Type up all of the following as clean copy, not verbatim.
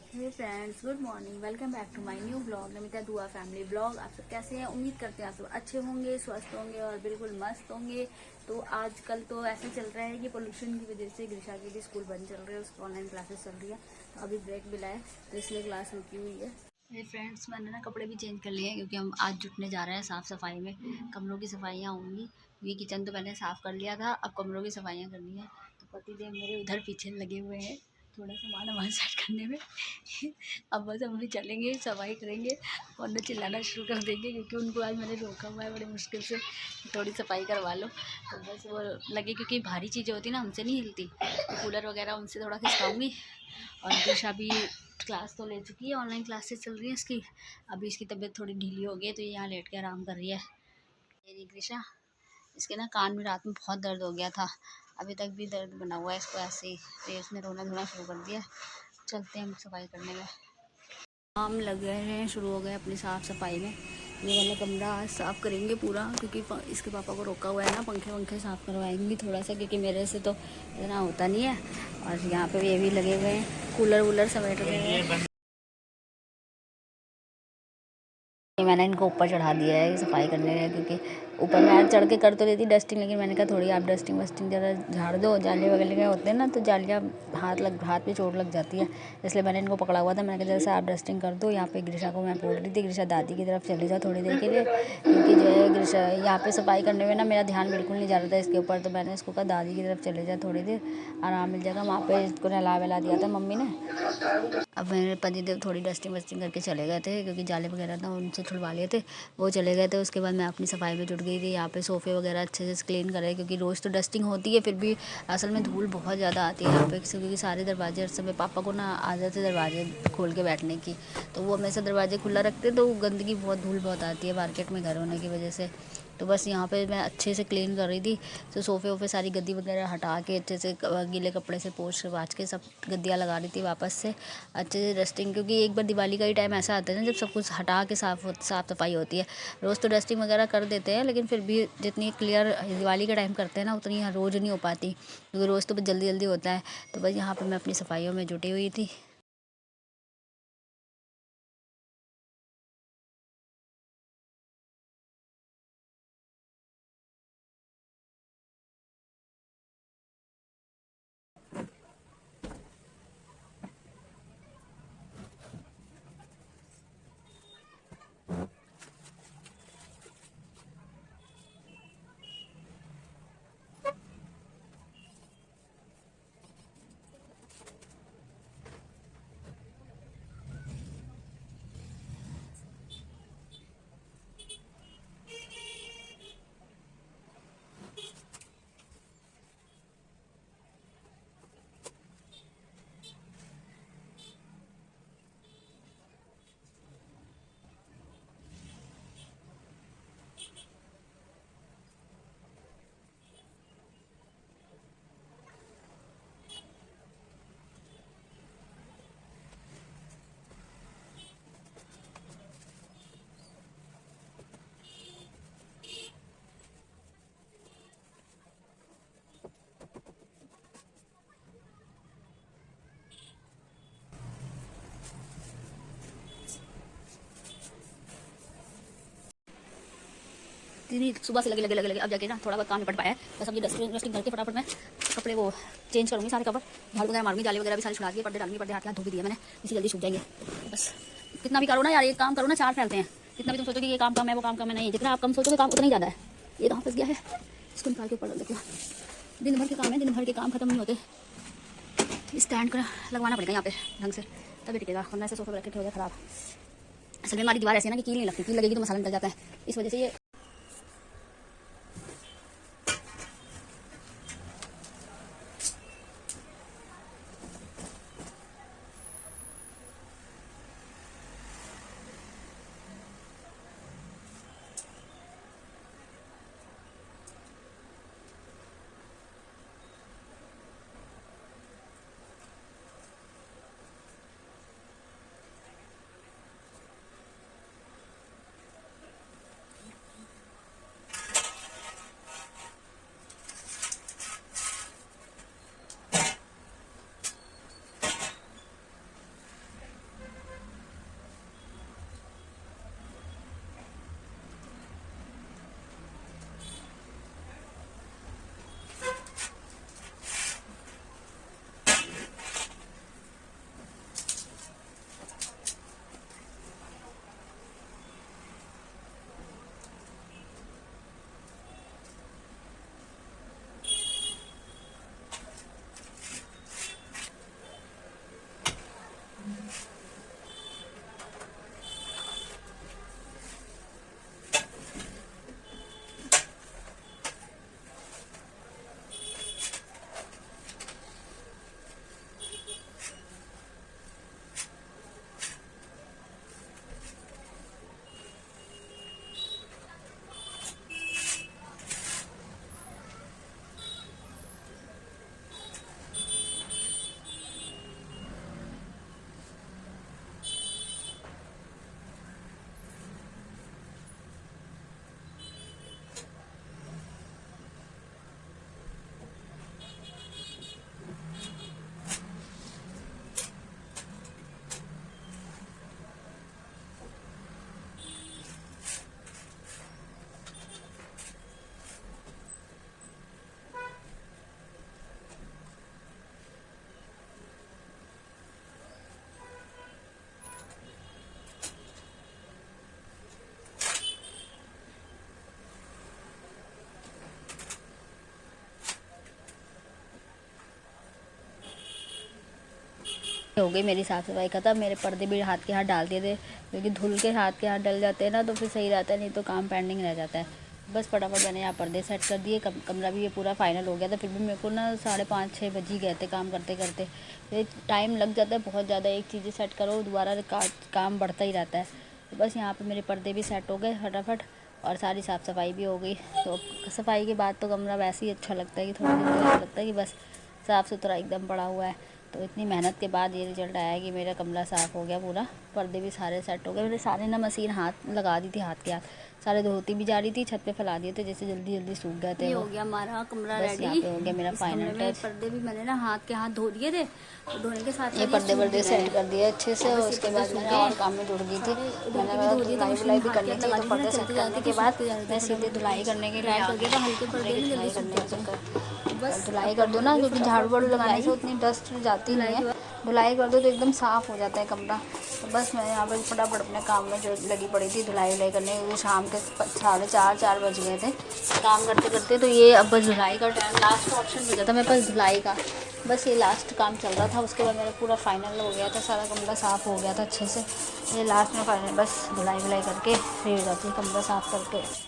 Hey friends, good morning. Welcome back to my new blog Namita Dua family blog. आप सब कैसे हैं? उम्मीद करते हैं आप सब अच्छे होंगे, स्वस्थ होंगे और बिल्कुल मस्त होंगे। तो आजकल तो ऐसा चल रहा है कि पोल्यूशन की वजह से ग्रीशा की भी स्कूल बंद चल रही है, उसकी ऑनलाइन क्लासेस चल रही है। तो अभी ब्रेक मिला है तो इसलिए क्लास रुकी हुई है। मेरे फ्रेंड्स, मैंने ना कपड़े भी चेंज कर लिए हैं क्योंकि हम आज जुटने जा रहे हैं साफ़ सफाई में। कमरों की सफाइयाँ होंगी। ये किचन तो मैंने साफ़ कर लिया था, अब कमरों की सफाइयाँ करनी है। तो पतिदेव मेरे उधर पीछे लगे हुए हैं थोड़ा सामान वामान सेट करने में। अब बस हम भी चलेंगे, सफाई करेंगे और न चिल्लाना शुरू कर देंगे क्योंकि उनको आज मैंने रोका हुआ है बड़ी मुश्किल से, थोड़ी सफाई करवा लो। तो बस वो लगे क्योंकि भारी चीज़ें होती ना हमसे नहीं हिलती, तो कूलर वगैरह उनसे थोड़ा खिंचवाऊँगी। और दिशा भी क्लास तो ले चुकी है, ऑनलाइन क्लासेस चल रही है इसकी। अभी इसकी तबीयत थोड़ी ढीली हो गई है तो ये यहाँ लेट के आराम कर रही है। मेरी कृषा, इसके ना कान में रात में बहुत दर्द हो गया था, अभी तक भी दर्द बना हुआ है इसको ऐसे ही। तो इसने रोना धोना शुरू कर दिया। चलते हैं हम सफाई करने में। काम लग गए हैं, शुरू हो गए अपनी साफ़ सफाई में। ये वाला कमरा आज साफ़ करेंगे पूरा क्योंकि इसके पापा को रोका हुआ है ना, पंखे वंखे साफ़ करवाएंगी थोड़ा सा क्योंकि मेरे से तो इतना होता नहीं है। और यहाँ पे ये भी लगे हुए हैं, कूलर वूलर समेट रहे हैं। मैंने इनको ऊपर चढ़ा दिया है सफाई करने में क्योंकि ऊपर मैं चढ़ के कर तो देती डस्टिंग, लेकिन मैंने कहा थोड़ी आप डस्टिंग वस्टिंग ज़रा झाड़ दो। जाली वगैरह के होते हैं ना तो जालियाँ हाथ पे चोट लग जाती है, इसलिए मैंने इनको पकड़ा हुआ था। मैंने कहा जैसे आप डस्टिंग कर दो। यहाँ पे ग्रीशा को मैं बोल रही थी ग्रीशा दादी की तरफ चली जाओ थोड़ी देर के लिए, क्योंकि जो है ग्रीशा यहाँ पे सफाई करने में ना मेरा ध्यान बिल्कुल नहीं जा रहा था इसके ऊपर। तो मैंने इसको कहा दादी की तरफ चले जाओ, थोड़ी देर आराम मिल जाएगा। वहाँ पे इसको नहला वहला दिया था मम्मी ने। अब मेरे पतिदेव थोड़ी डस्टिंग वस्टिंग करके चले गए थे क्योंकि जाले वगैरह था उनसे छुड़वा लिए थे, वो चले गए थे। उसके बाद मैं अपनी सफाई में जुट गई थी। यहाँ पे सोफ़े वगैरह अच्छे से क्लीन करे क्योंकि रोज़ तो डस्टिंग होती है, फिर भी असल में धूल बहुत ज़्यादा आती है यहाँ पे क्योंकि सारे दरवाजे हर समय पापा को ना आदत है दरवाजे खोल के बैठने की, तो वो हमेशा दरवाजे खुला रखते तो गंदगी बहुत धूल बहुत आती है मार्केट में घर होने की वजह से। तो बस यहाँ पे मैं अच्छे से क्लीन कर रही थी। तो सोफ़े वोफ़े सारी गद्दी वगैरह हटा के अच्छे से गीले कपड़े से पोंछ वाच के सब गद्दियाँ लगा रही थी वापस से अच्छे से डस्टिंग, क्योंकि एक बार दिवाली का ही टाइम ऐसा आता है ना जब सब कुछ हटा के साफ़ सफाई होती है। रोज़ तो डस्टिंग वगैरह कर देते हैं लेकिन फिर भी जितनी क्लियर दिवाली के टाइम करते हैं ना उतनी रोज़ नहीं हो पाती क्योंकि रोज़ तो जल्दी जल्दी होता है। तो बस यहाँ पर मैं अपनी सफाइयों में जुटी हुई थी। दीदी सुबह से लगे लगे लगे लगे अब जाके ना थोड़ा बहुत काम निपट पाया है। बस अब ये डस्टिंग करके फटाफट मैं कपड़े वो चेंज करूँगी, सारे कवर झाड़ू वगैरह मारूंगी, जाली वगैरह भी सारी छुड़ा दिए, पर्दे डालूंगी, पर्दे हाथ धो भी दिए मैंने, इसी जल्दी सूख जाएंगे। बस कितना भी करो ना यार, ये काम करो ना चार फैलते हैं। जितना भी तुम सोचोगे ये काम कम है वो काम कम है, नहीं, जितना आप कम सोचोगे काम उतना ही ज़्यादा है। ये कहाँ फंस गया है, इसको निकाल के ऊपर देखो। दिन भर के काम है, दिन भर के काम खत्म नहीं होते। स्टैंड का लगवाना पड़ेगा यहाँ पे ढंग से तभी टिकेगा, वरना ऐसे सोफे रखे हो जाए खराब। असल में हमारी दीवार ऐसी है ना कि कील नहीं लगती, कील लगेगी तो मसाला निकल जाता है, इस वजह से ये हो गई मेरी साफ सफाई खत्म। मेरे पर्दे भी हाथ के हाथ डाल दिए थे, क्योंकि धुल के हाथ के हाथ डल जाते हैं ना तो फिर सही रहता है, नहीं तो काम पेंडिंग रह जाता है। बस फटाफट मैंने यहाँ पर्दे सेट कर दिए। कमरा भी ये पूरा फाइनल हो गया था। फिर भी मेरे को ना 5:30-6 बज ही गए थे काम करते करते। ये टाइम लग जाता है बहुत ज़्यादा, एक चीज़ें सेट करो दोबारा काम बढ़ता ही रहता है। तो बस यहाँ पर मेरे पर्दे भी सेट हो गए फटाफट, और सारी साफ़ सफाई भी हो गई। तो सफाई के बाद तो कमरा वैसे ही अच्छा लगता है कि थोड़ा दिन ऐसा लगता है कि बस साफ़ सुथरा एकदम पड़ा हुआ है। तो इतनी मेहनत के बाद ये रिजल्ट आया कि मेरा कमरा साफ़ हो गया पूरा। पर्दे भी सारे सेट हो गए। मैंने सारे ना मशीन हाथ लगा दी थी, हाथ के हाथ सारे धोती भी जा रही थी, छत पे फैला दिए थे जैसे जल्दी जल्दी सूख गए थे। वो हो गया हमारा कमरा रेडी। यहाँ पे हो गया मेरा फाइनल टच। पर्दे भी मैंने ना हाथ के हाथ धो दिए थे, तो धोने के साथ ये पर्दे सेट कर दिए अच्छे से। और उसके बाद मैंने और काम में जुड़ गई थी। मैंने धुलाई भी करनी थी, तो पर्दे सेट करने के बाद मैं सीधे धुलाई करने के लिए हल्के पर्दे जल्दी करने बस धुलाई कर दो ना, क्योंकि झाड़ू वाड़ू लगाने से उतनी डस्ट जाती नहीं है। धुलाई कर दो तो एकदम साफ़ हो जाता है कमरा। तो बस मैं यहाँ पर फटाफट अपने काम में जो लगी पड़ी थी धुलाई वुलाई करने, क्योंकि शाम के 4:30 बज गए थे काम करते करते। तो ये अब बस धुलाई का टाइम, लास्ट ऑप्शन बचा था मेरे पास धुलाई का। बस ये लास्ट काम चल रहा था, उसके बाद मेरा पूरा फाइनल हो गया था, सारा कमरा साफ़ हो गया था अच्छे से। ये लास्ट में फाइनल बस धुलाई वुलाई करके फ्री हो जाती है कमरा साफ़ करके।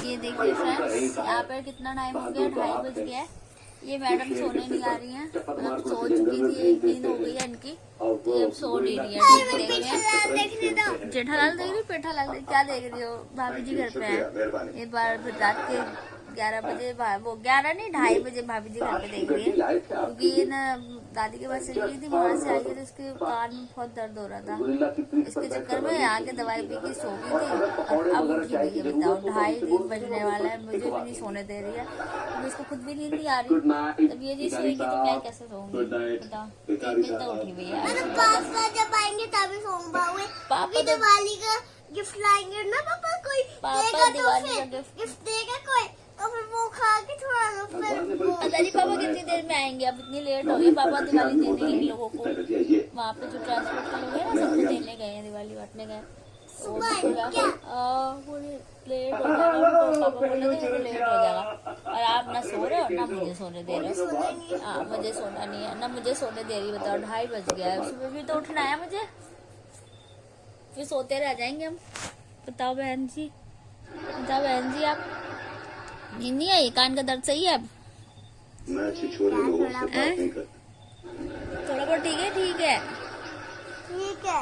ये देखिए फ्रेंड्स, यहाँ पर कितना टाइम हो गया, 2:30 बज गया है। ये मैडम सोने नहीं आ रही हैं, मतलब सो चुकी थी, एक नींद हो गई है इनकी, तो ये अब सो नहीं रही है। टीवी देख रही है। जेठालाल देख रही, पेठालाल देख, क्या देख रही हो? भाभी जी घर पे है। एक बार फिर रात के 11 बजे, वो 11 नहीं 2:30 बजे भाभी जी घर पे देख रही है, क्योंकि ये ना दादी के पास चली गई थी, वहां से आई है तो इसके कान में बहुत दर्द हो रहा था, इसके चक्कर में आके दवाई पी के सो गई थी और अब उठी गई है। बताओ 2:30-3 बजने वाला है, मुझे भी नहीं सोने दे रही है, तो इसको खुद भी नींद नहीं आ रही। तब ये जी सोएगी तो मैं कैसे सोऊंगी? बताओ 3 बजे तो उठी हुई है। पापा जब आएंगे तभी सो पाओगे। पापा दिवाली का गिफ्ट लाएंगे ना पापा, कोई पापा दिवाली का गिफ्ट देगा कोई, तो फिर वो खा के थोड़ा फिर पता नहीं पापा कितनी देर में आएंगे, अब इतनी लेट हो गई। पापा दिवाली देने गए लोगों को, वहाँ पे जो ट्रांसपोर्ट के लोग हैं ना, सबको देने गए हैं, दिवाली बांटने गए। पूरी लेट हो जाएगा, पापा बोले थे लेट हो जाएगा, और आप ना सो रहे हो ना मुझे सोने दे रहे हो। हाँ मुझे सोना नहीं है ना, मुझे सोने दे रही। बताओ 2:30 बज गया है, सुबह भी तो उठना है मुझे, फिर सोते रह जाएंगे हम। बताओ बहन जी, बताओ बहन जी, आप नींद नहीं आई? कान का दर्द सही है अब? मैं अच्छी छोरी लोगों से बात नहीं करता। थोड़ा बहुत ठीक है, ठीक है। ठीक है।